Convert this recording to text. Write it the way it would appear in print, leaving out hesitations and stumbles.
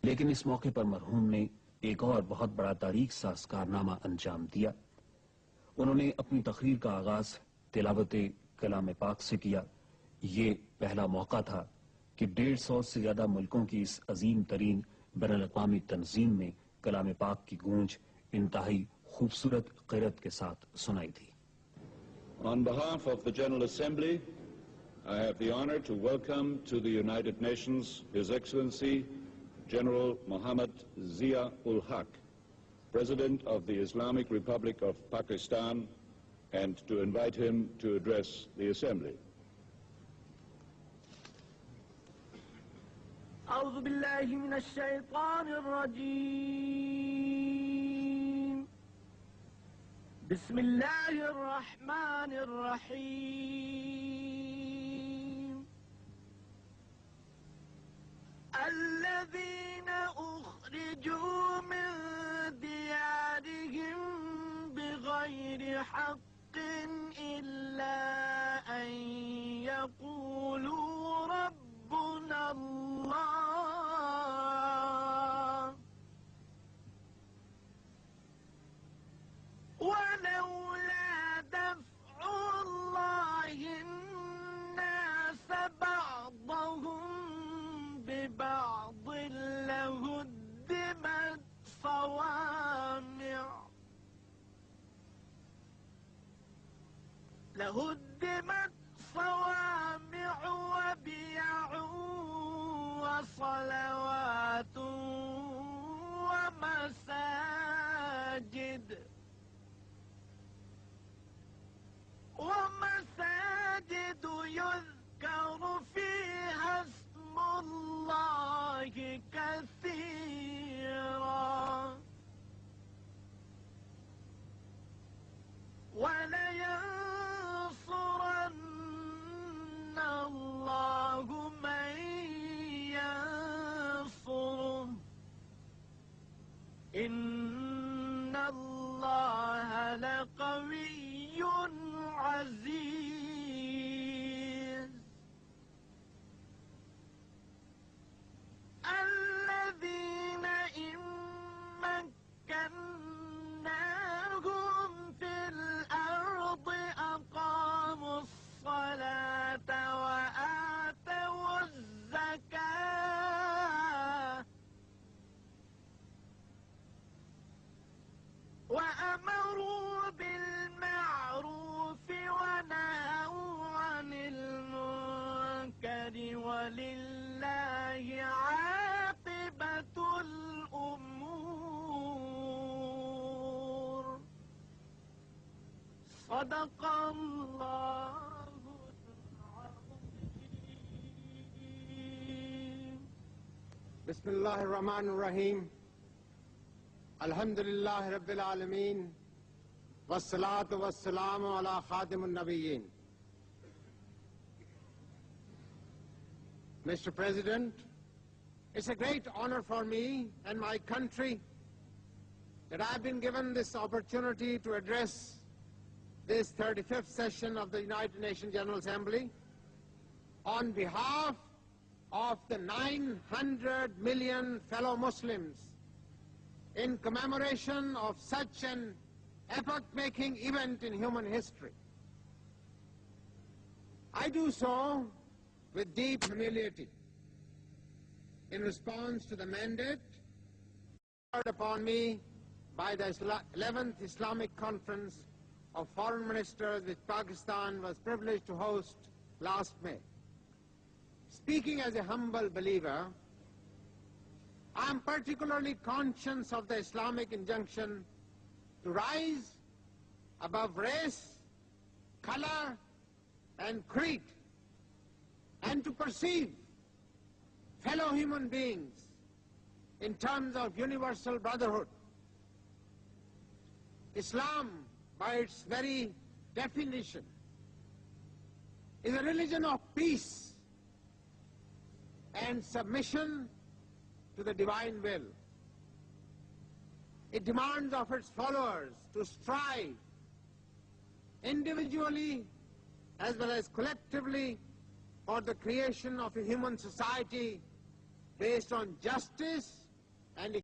لیکن اس موقع پر مرحوم نے ایک اور بہت بڑا تاریخ ساز کارنامہ انجام دیا. انہوں نے اپنی تقریر کا آغاز تلاوت کلام پاک سے کیا. یہ پہلا موقع تھا کہ 150 سے زیادہ ملکوں کی اس عظیم ترین بین الاقوامی تنظیم میں کلام پاک کی گونج انتہائی خوبصورت قرأت کے ساتھ سنائی تھی. On behalf of the General Assembly, I have the honor to welcome to the United Nations His Excellency General Muhammad Zia-ul Haq, President of the Islamic Republic of Pakistan, and to invite him to address the Assembly. أعوذ بالله من الشيطان الرجيم. بسم الله الرحمن الرحيم. الذين أخرجوا من ديارهم بغير حق إلا أن يقولوا ربنا الله ولولا دفع الله الناس بعضهم ببعض لهدمت صوامع وبيع وصلوات ومساجد يذكر فيها اسم الله كثيرا ولينصرن الله من ينصره إن الله لقوي عزيز. الذين إن مكناهم في الأرض أقاموا الصلاة وآتوا الزكاة وأمروا بالمعروف ونهوا عن المنكر ولله عاقبة الأمور. صدق الله العظيم. بسم الله الرحمن الرحيم. الحمد لله رب العالمين والصلاة والسلام على خاتم النبيين. Mr. President, it's a great honor for me and my country that I've been given this opportunity to address this 35th session of the United Nations General Assembly on behalf of the 900 million fellow Muslims in commemoration of such an epoch-making event in human history. I do so with deep humility in response to the mandate conferred upon me by the 11th Islamic Conference of Foreign Ministers which Pakistan was privileged to host last May. Speaking as a humble believer, I am particularly conscious of the Islamic injunction to rise above race, color, and creed, and to perceive fellow human beings in terms of universal brotherhood. Islam, by its very definition, is a religion of peace and submission to the divine will. It demands of its followers to strive individually as well as collectively for the creation of a human society based on justice, and